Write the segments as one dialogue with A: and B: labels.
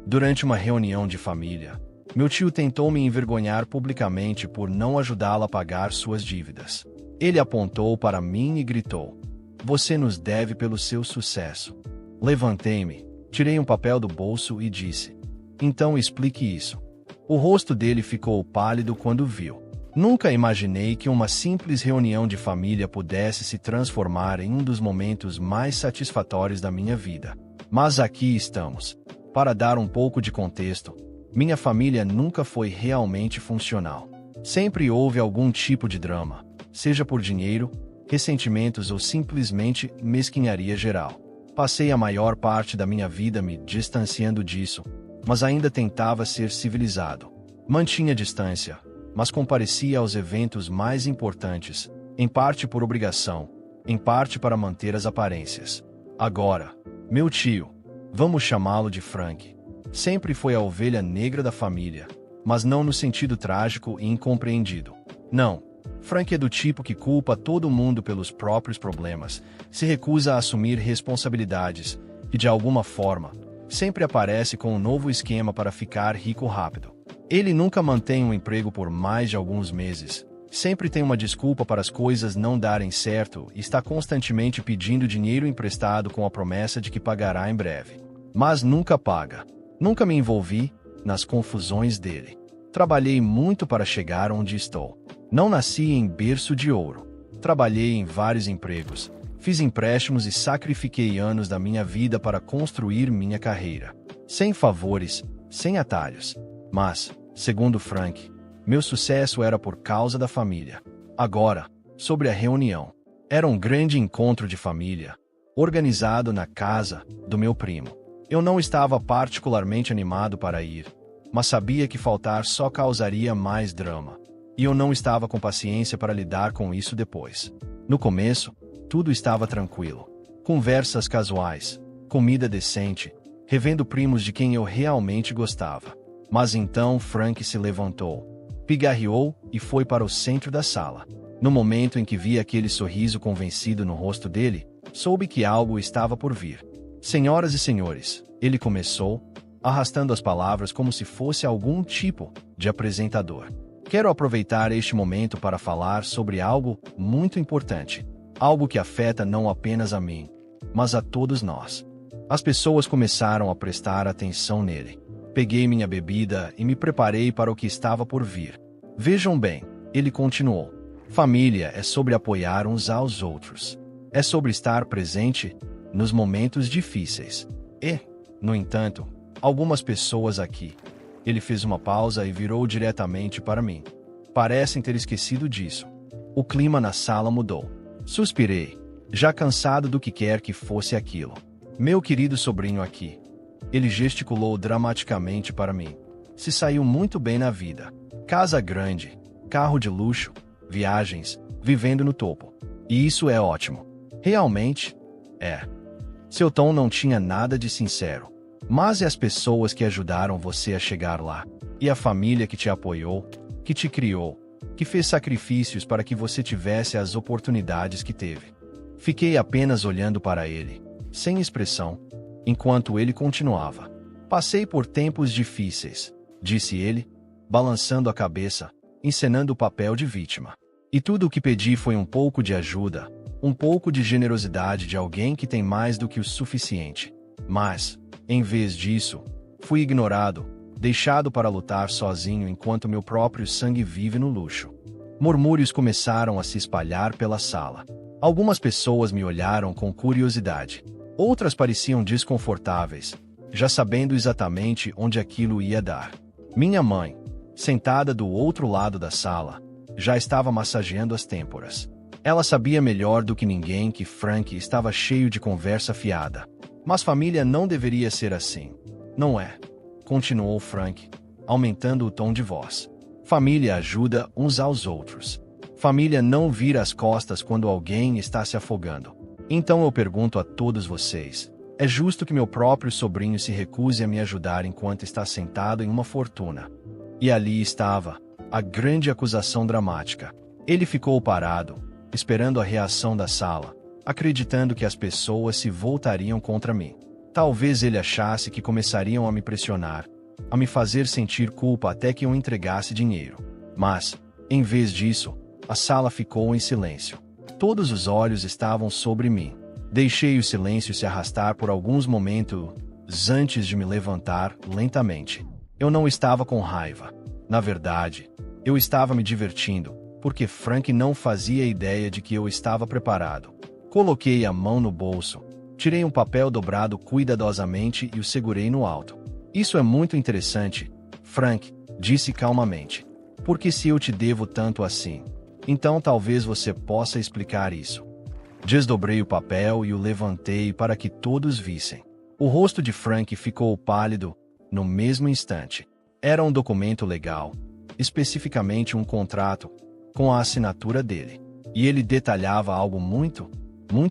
A: Durante uma reunião de família, meu tio tentou me envergonhar publicamente por não ajudá-lo a pagar suas dívidas. Ele apontou para mim e gritou: "Você nos deve pelo seu sucesso." Levantei-me, tirei um papel do bolso e disse: "Então explique isso." O rosto dele ficou pálido quando viu. Nunca imaginei que uma simples reunião de família pudesse se transformar em um dos momentos mais satisfatórios da minha vida. Mas aqui estamos. Para dar um pouco de contexto, minha família nunca foi realmente funcional. Sempre houve algum tipo de drama, seja por dinheiro, ressentimentos ou simplesmente mesquinharia geral. Passei a maior parte da minha vida me distanciando disso, mas ainda tentava ser civilizado. Mantinha distância, mas comparecia aos eventos mais importantes, em parte por obrigação, em parte para manter as aparências. Agora, meu tio, vamos chamá-lo de Frank, sempre foi a ovelha negra da família, mas não no sentido trágico e incompreendido. Não, Frank é do tipo que culpa todo mundo pelos próprios problemas, se recusa a assumir responsabilidades e, de alguma forma, sempre aparece com um novo esquema para ficar rico rápido. Ele nunca mantém um emprego por mais de alguns meses, sempre tem uma desculpa para as coisas não darem certo e está constantemente pedindo dinheiro emprestado com a promessa de que pagará em breve. Mas nunca paga. Nunca me envolvi nas confusões dele. Trabalhei muito para chegar onde estou. Não nasci em berço de ouro. Trabalhei em vários empregos, fiz empréstimos e sacrifiquei anos da minha vida para construir minha carreira. Sem favores, sem atalhos. Mas, segundo Frank, meu sucesso era por causa da família. Agora, sobre a reunião. Era um grande encontro de família, organizado na casa do meu primo. Eu não estava particularmente animado para ir, mas sabia que faltar só causaria mais drama. E eu não estava com paciência para lidar com isso depois. No começo, tudo estava tranquilo. Conversas casuais, comida decente, revendo primos de quem eu realmente gostava. Mas então Frank se levantou, pigarreou e foi para o centro da sala. No momento em que vi aquele sorriso convencido no rosto dele, soube que algo estava por vir. "Senhoras e senhores", ele começou, arrastando as palavras como se fosse algum tipo de apresentador. "Quero aproveitar este momento para falar sobre algo muito importante. Algo que afeta não apenas a mim, mas a todos nós." As pessoas começaram a prestar atenção nele. Peguei minha bebida e me preparei para o que estava por vir. "Vejam bem", ele continuou. "Família é sobre apoiar uns aos outros. É sobre estar presente nos momentos difíceis. E, no entanto, algumas pessoas aqui..." Ele fez uma pausa e virou diretamente para mim. "Parecem ter esquecido disso." O clima na sala mudou. Suspirei, já cansado do que quer que fosse aquilo. "Meu querido sobrinho aqui." Ele gesticulou dramaticamente para mim. "Se saiu muito bem na vida. Casa grande, carro de luxo, viagens, vivendo no topo. E isso é ótimo. Realmente, é." Seu tom não tinha nada de sincero. "Mas e as pessoas que ajudaram você a chegar lá? E a família que te apoiou, que te criou, que fez sacrifícios para que você tivesse as oportunidades que teve?" Fiquei apenas olhando para ele, sem expressão, enquanto ele continuava. "Passei por tempos difíceis", disse ele, balançando a cabeça, encenando o papel de vítima. "E tudo o que pedi foi um pouco de ajuda, um pouco de generosidade de alguém que tem mais do que o suficiente. Mas, em vez disso, fui ignorado, deixado para lutar sozinho enquanto meu próprio sangue vive no luxo." Murmúrios começaram a se espalhar pela sala. Algumas pessoas me olharam com curiosidade. Outras pareciam desconfortáveis, já sabendo exatamente onde aquilo ia dar. Minha mãe, sentada do outro lado da sala, já estava massageando as têmporas. Ela sabia melhor do que ninguém que Frank estava cheio de conversa fiada. "Mas família não deveria ser assim, não é?" continuou Frank, aumentando o tom de voz. "Família ajuda uns aos outros. Família não vira as costas quando alguém está se afogando. Então eu pergunto a todos vocês, é justo que meu próprio sobrinho se recuse a me ajudar enquanto está sentado em uma fortuna?" E ali estava, a grande acusação dramática. Ele ficou parado, esperando a reação da sala, acreditando que as pessoas se voltariam contra mim. Talvez ele achasse que começariam a me pressionar, a me fazer sentir culpa até que eu entregasse dinheiro. Mas, em vez disso, a sala ficou em silêncio. Todos os olhos estavam sobre mim. Deixei o silêncio se arrastar por alguns momentos antes de me levantar lentamente. Eu não estava com raiva. Na verdade, eu estava me divertindo, porque Frank não fazia ideia de que eu estava preparado. Coloquei a mão no bolso, tirei um papel dobrado cuidadosamente e o segurei no alto. Isso é muito interessante, Frank, disse calmamente. Porque se eu te devo tanto assim, então talvez você possa explicar isso. Desdobrei o papel e o levantei para que todos vissem. O rosto de Frank ficou pálido no mesmo instante. Era um documento legal, especificamente um contrato, com a assinatura dele. E ele detalhava algo muito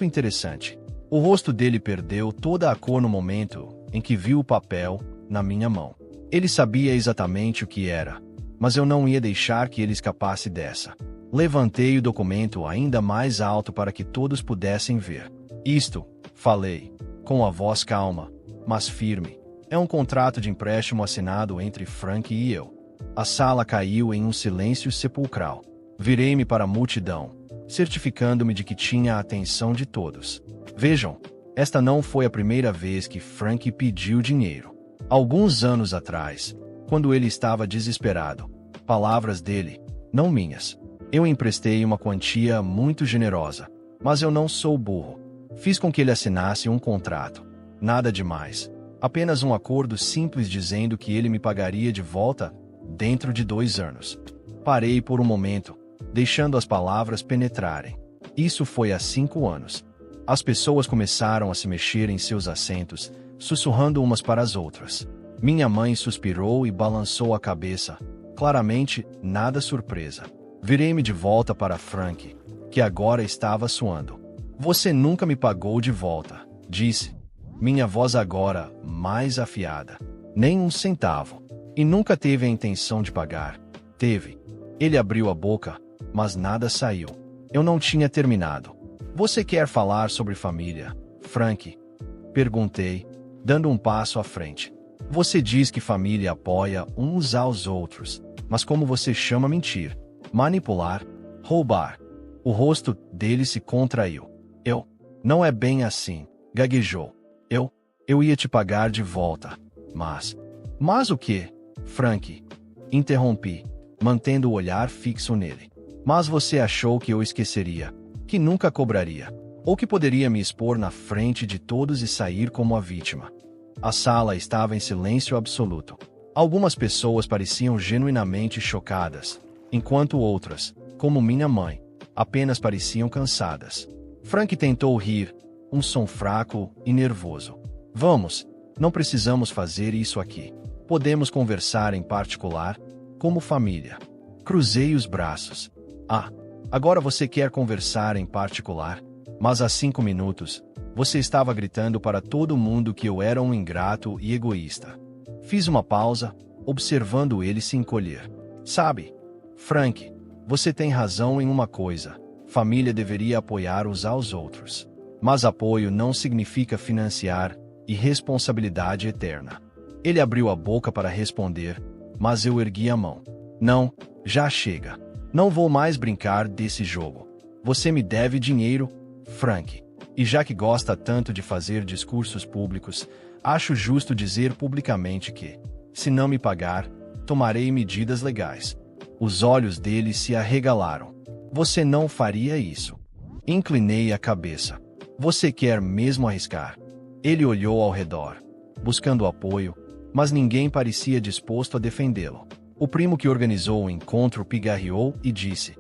A: interessante. O rosto dele perdeu toda a cor no momento em que viu o papel na minha mão. Ele sabia exatamente o que era, mas eu não ia deixar que ele escapasse dessa. Levantei o documento ainda mais alto para que todos pudessem ver. Isto, falei, com a voz calma, mas firme, é um contrato de empréstimo assinado entre Frank e eu. A sala caiu em um silêncio sepulcral. Virei-me para a multidão, certificando-me de que tinha a atenção de todos. Vejam, esta não foi a primeira vez que Frank pediu dinheiro. Alguns anos atrás, quando ele estava desesperado, palavras dele, não minhas. Eu emprestei uma quantia muito generosa, mas eu não sou burro. Fiz com que ele assinasse um contrato. Nada demais. Apenas um acordo simples dizendo que ele me pagaria de volta dentro de 2 anos. Parei por um momento, deixando as palavras penetrarem. Isso foi há 5 anos. As pessoas começaram a se mexer em seus assentos, sussurrando umas para as outras. Minha mãe suspirou e balançou a cabeça. Claramente, nada surpresa. Virei-me de volta para Frank, que agora estava suando. Você nunca me pagou de volta, disse. Minha voz agora mais afiada. Nem um centavo. E nunca teve a intenção de pagar. Teve. Ele abriu a boca, mas nada saiu. Eu não tinha terminado. Você quer falar sobre família, Frank? Perguntei, dando um passo à frente. Você diz que família apoia uns aos outros, mas como você chama mentir, manipular, roubar? O rosto dele se contraiu. Não é bem assim, gaguejou. Eu ia te pagar de volta. Mas o quê, Frank? Interrompi, mantendo o olhar fixo nele. Mas você achou que eu esqueceria, que nunca cobraria, ou que poderia me expor na frente de todos e sair como a vítima. A sala estava em silêncio absoluto. Algumas pessoas pareciam genuinamente chocadas, enquanto outras, como minha mãe, apenas pareciam cansadas. Frank tentou rir, um som fraco e nervoso. Vamos, não precisamos fazer isso aqui. Podemos conversar em particular, como família. Cruzei os braços. Agora você quer conversar em particular? Mas há 5 minutos, você estava gritando para todo mundo que eu era um ingrato e egoísta. Fiz uma pausa, observando ele se encolher. Sabe, Frank, você tem razão em uma coisa. Família deveria apoiar uns aos outros. Mas apoio não significa financiar e responsabilidade eterna. Ele abriu a boca para responder, mas eu ergui a mão. Não, já chega. Não vou mais brincar desse jogo. Você me deve dinheiro, Frank. E já que gosta tanto de fazer discursos públicos, acho justo dizer publicamente que, se não me pagar, tomarei medidas legais. Os olhos dele se arregalaram. Você não faria isso. Inclinei a cabeça. Você quer mesmo arriscar? Ele olhou ao redor, buscando apoio, mas ninguém parecia disposto a defendê-lo. O primo que organizou o encontro pigarreou e disse: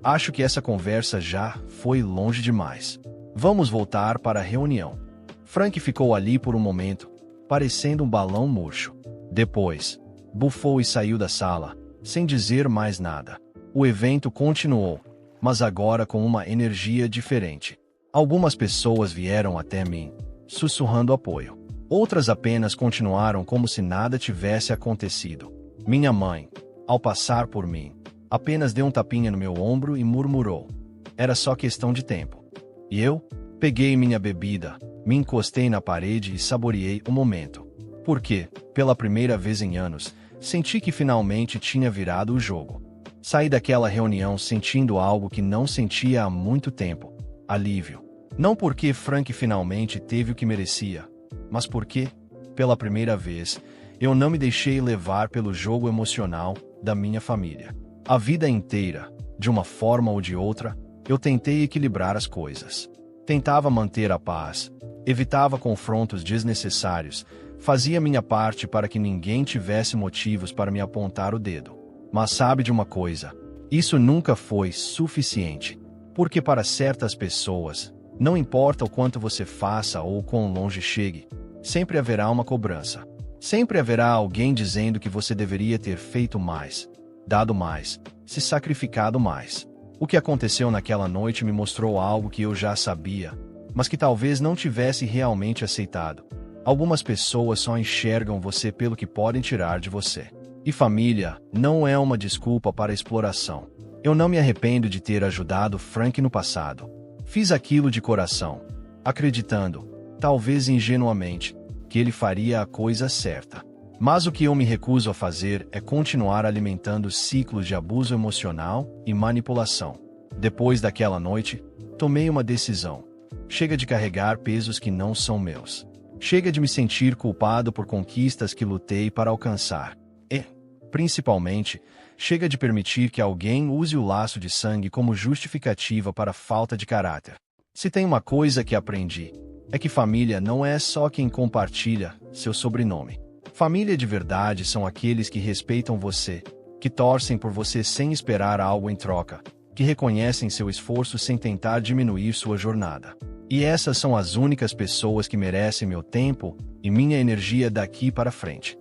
A: Acho que essa conversa já foi longe demais. Vamos voltar para a reunião. Frank ficou ali por um momento, parecendo um balão murcho. Depois, bufou e saiu da sala, sem dizer mais nada. O evento continuou, mas agora com uma energia diferente. Algumas pessoas vieram até mim, sussurrando apoio. Outras apenas continuaram como se nada tivesse acontecido. Minha mãe, ao passar por mim, apenas deu um tapinha no meu ombro e murmurou: Era só questão de tempo. E eu peguei minha bebida, Me encostei na parede e saboreei o momento. Porque, pela primeira vez em anos, senti que finalmente tinha virado o jogo. Saí daquela reunião sentindo algo que não sentia há muito tempo: alívio. Não porque Frank finalmente teve o que merecia, mas porque, pela primeira vez, eu não me deixei levar pelo jogo emocional da minha família. A vida inteira, de uma forma ou de outra, eu tentei equilibrar as coisas. Tentava manter a paz, evitava confrontos desnecessários, fazia minha parte para que ninguém tivesse motivos para me apontar o dedo. Mas sabe de uma coisa? Isso nunca foi suficiente. Porque para certas pessoas, não importa o quanto você faça ou o quão longe chegue, sempre haverá uma cobrança. Sempre haverá alguém dizendo que você deveria ter feito mais, dado mais, se sacrificado mais. O que aconteceu naquela noite me mostrou algo que eu já sabia, mas que talvez não tivesse realmente aceitado. Algumas pessoas só enxergam você pelo que podem tirar de você. E família não é uma desculpa para exploração. Eu não me arrependo de ter ajudado Frank no passado. Fiz aquilo de coração, acreditando, talvez ingenuamente, que ele faria a coisa certa. Mas o que eu me recuso a fazer é continuar alimentando ciclos de abuso emocional e manipulação. Depois daquela noite, tomei uma decisão. Chega de carregar pesos que não são meus. Chega de me sentir culpado por conquistas que lutei para alcançar. E, principalmente, chega de permitir que alguém use o laço de sangue como justificativa para falta de caráter. Se tem uma coisa que aprendi, é que família não é só quem compartilha seu sobrenome. Família de verdade são aqueles que respeitam você, que torcem por você sem esperar algo em troca, que reconhecem seu esforço sem tentar diminuir sua jornada. E essas são as únicas pessoas que merecem meu tempo e minha energia daqui para frente.